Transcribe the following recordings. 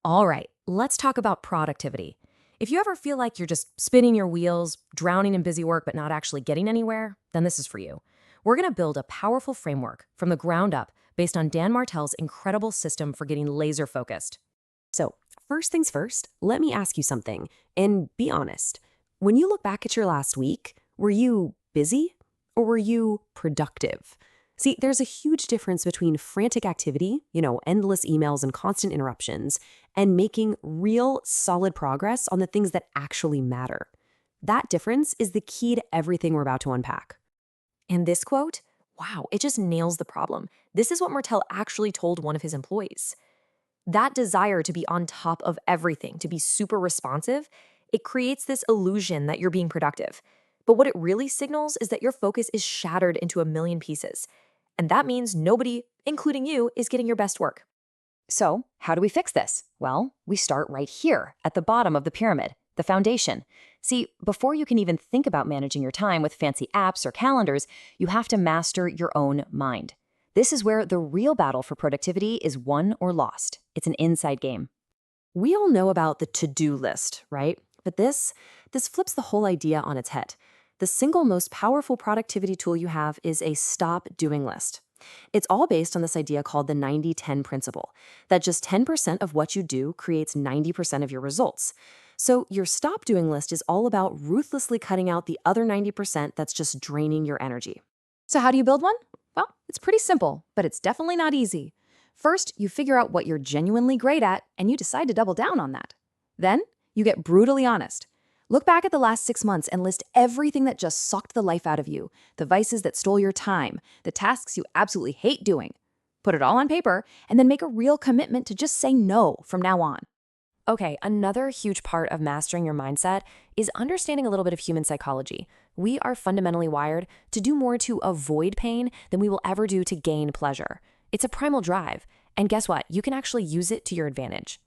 All right, let's talk about productivity. If you ever feel like you're just spinning your wheels, drowning in busy work, but not actually getting anywhere, then this is for you. We're going to build a powerful framework from the ground up based on Dan Martell's incredible system for getting laser focused. So, first things first, let me ask you something, and be honest. When you look back at your last week, were you busy or were you productive? See, there's a huge difference between frantic activity, endless emails and constant interruptions, and making real, solid progress on the things that actually matter. That difference is the key to everything we're about to unpack. And this quote, wow, it just nails the problem. This is what Martell actually told one of his employees. That desire to be on top of everything, to be super responsive, it creates this illusion that you're being productive. But what it really signals is that your focus is shattered into a million pieces. And that means nobody, including you, is getting your best work. So, how do we fix this? Well, we start right here, at the bottom of the pyramid, the foundation. See, before you can even think about managing your time with fancy apps or calendars, you have to master your own mind. This is where the real battle for productivity is won or lost. It's an inside game. We all know about the to-do list, right? But this flips the whole idea on its head. The single most powerful productivity tool you have is a stop doing list. It's all based on this idea called the 90-10 principle, that just 10% of what you do creates 90% of your results. So your stop doing list is all about ruthlessly cutting out the other 90% that's just draining your energy. So how do you build one? Well, it's pretty simple, but it's definitely not easy. First, you figure out what you're genuinely great at, and you decide to double down on that. Then, you get brutally honest. Look back at the last 6 months and list everything that just sucked the life out of you, the vices that stole your time, the tasks you absolutely hate doing. Put it all on paper, and then make a real commitment to just say no from now on. Okay, another huge part of mastering your mindset is understanding a little bit of human psychology. We are fundamentally wired to do more to avoid pain than we will ever do to gain pleasure. It's a primal drive, and guess what? You can actually use it to your advantage.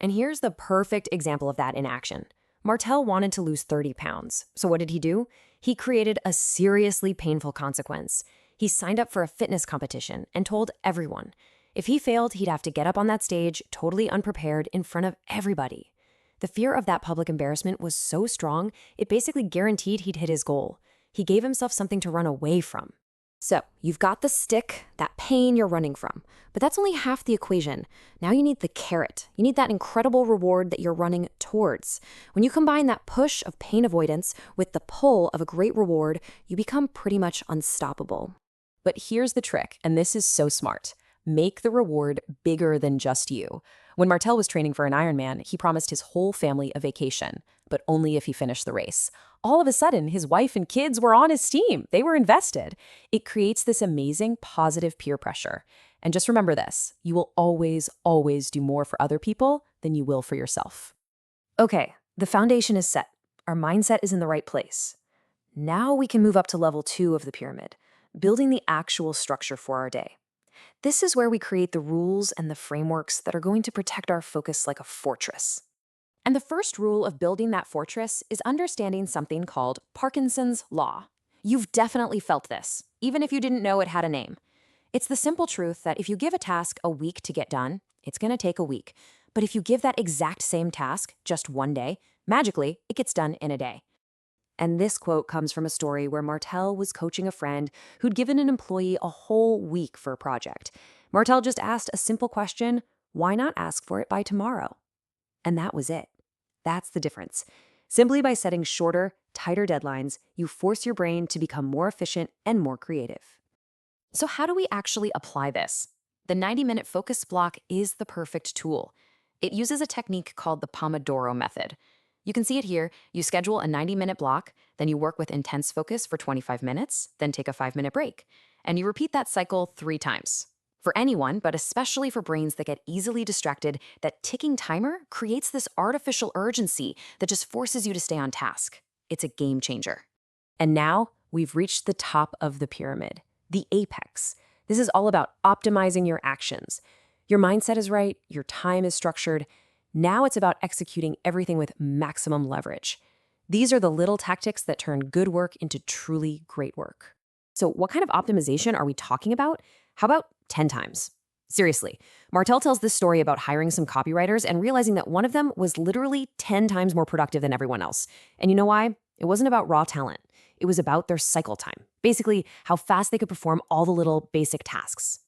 And here's the perfect example of that in action. Martell wanted to lose 30 pounds. So what did he do? He created a seriously painful consequence. He signed up for a fitness competition and told everyone. If he failed, he'd have to get up on that stage, totally unprepared, in front of everybody. The fear of that public embarrassment was so strong, it basically guaranteed he'd hit his goal. He gave himself something to run away from. So, you've got the stick, that pain you're running from. But that's only half the equation. Now you need the carrot. You need that incredible reward that you're running towards. When you combine that push of pain avoidance with the pull of a great reward, you become pretty much unstoppable. But here's the trick, and this is so smart. Make the reward bigger than just you. When Martell was training for an Ironman, he promised his whole family a vacation, but only if he finished the race. All of a sudden, his wife and kids were on his team. They were invested. It creates this amazing positive peer pressure. And just remember this, you will always, always do more for other people than you will for yourself. Okay, the foundation is set. Our mindset is in the right place. Now we can move up to level 2 of the pyramid, building the actual structure for our day. This is where we create the rules and the frameworks that are going to protect our focus like a fortress. And the first rule of building that fortress is understanding something called Parkinson's Law. You've definitely felt this, even if you didn't know it had a name. It's the simple truth that if you give a task a week to get done, it's going to take a week. But if you give that exact same task just one day, magically, it gets done in a day. And this quote comes from a story where Martell was coaching a friend who'd given an employee a whole week for a project. Martell just asked a simple question, why not ask for it by tomorrow? And that was it. That's the difference. Simply by setting shorter, tighter deadlines, you force your brain to become more efficient and more creative. So how do we actually apply this? The 90-minute focus block is the perfect tool. It uses a technique called the Pomodoro method. You can see it here. You schedule a 90-minute block, then you work with intense focus for 25 minutes, then take a 5-minute break. And you repeat that cycle 3 times. For anyone, but especially for brains that get easily distracted, that ticking timer creates this artificial urgency that just forces you to stay on task. It's a game changer. And now we've reached the top of the pyramid, the apex. This is all about optimizing your actions. Your mindset is right, your time is structured. Now it's about executing everything with maximum leverage. These are the little tactics that turn good work into truly great work. So what kind of optimization are we talking about? How about 10 times? Seriously, Martel tells this story about hiring some copywriters and realizing that one of them was literally 10 times more productive than everyone else. And you know why? It wasn't about raw talent. It was about their cycle time. Basically, how fast they could perform all the little basic tasks.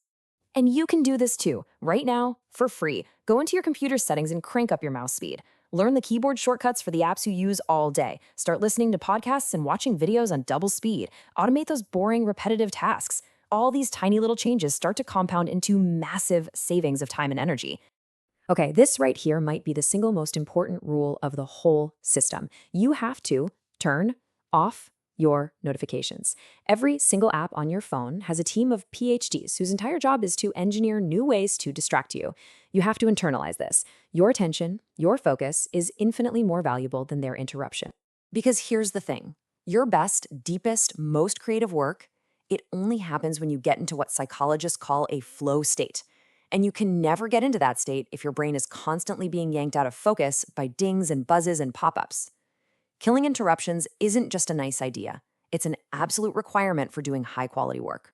And you can do this too, right now, for free. Go into your computer settings and crank up your mouse speed. Learn the keyboard shortcuts for the apps you use all day. Start listening to podcasts and watching videos on double speed. Automate those boring, repetitive tasks. All these tiny little changes start to compound into massive savings of time and energy. Okay, this right here might be the single most important rule of the whole system. You have to turn off your notifications. Every single app on your phone has a team of PhDs whose entire job is to engineer new ways to distract you. You have to internalize this. Your attention, your focus is infinitely more valuable than their interruption. Because here's the thing. Your best, deepest, most creative work, it only happens when you get into what psychologists call a flow state. And you can never get into that state if your brain is constantly being yanked out of focus by dings and buzzes and pop-ups. Killing interruptions isn't just a nice idea. It's an absolute requirement for doing high-quality work.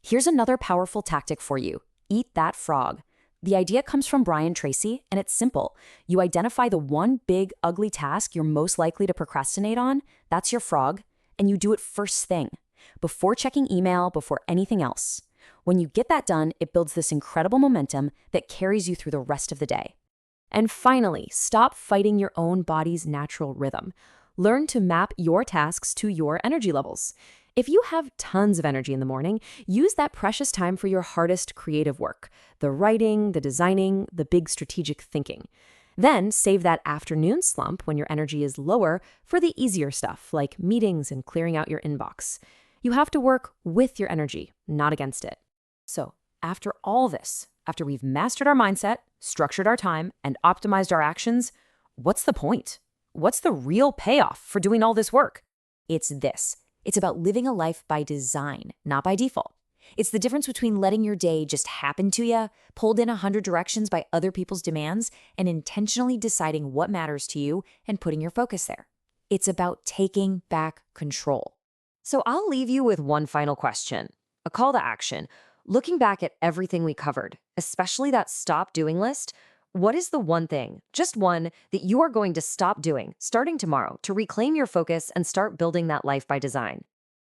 Here's another powerful tactic for you. Eat that frog. The idea comes from Brian Tracy, and it's simple. You identify the one big, ugly task you're most likely to procrastinate on, that's your frog, and you do it first thing, before checking email, before anything else. When you get that done, it builds this incredible momentum that carries you through the rest of the day. And finally, stop fighting your own body's natural rhythm. Learn to map your tasks to your energy levels. If you have tons of energy in the morning, use that precious time for your hardest creative work, the writing, the designing, the big strategic thinking. Then save that afternoon slump when your energy is lower for the easier stuff like meetings and clearing out your inbox. You have to work with your energy, not against it. So, after all this, after we've mastered our mindset, structured our time, and optimized our actions, what's the point? What's the real payoff for doing all this work? It's this. It's about living a life by design, not by default. It's the difference between letting your day just happen to you, pulled in 100 directions by other people's demands, and intentionally deciding what matters to you and putting your focus there. It's about taking back control. So I'll leave you with one final question, a call to action. Looking back at everything we covered, especially that stop doing list, what is the one thing, just one, that you are going to stop doing starting tomorrow to reclaim your focus and start building that life by design?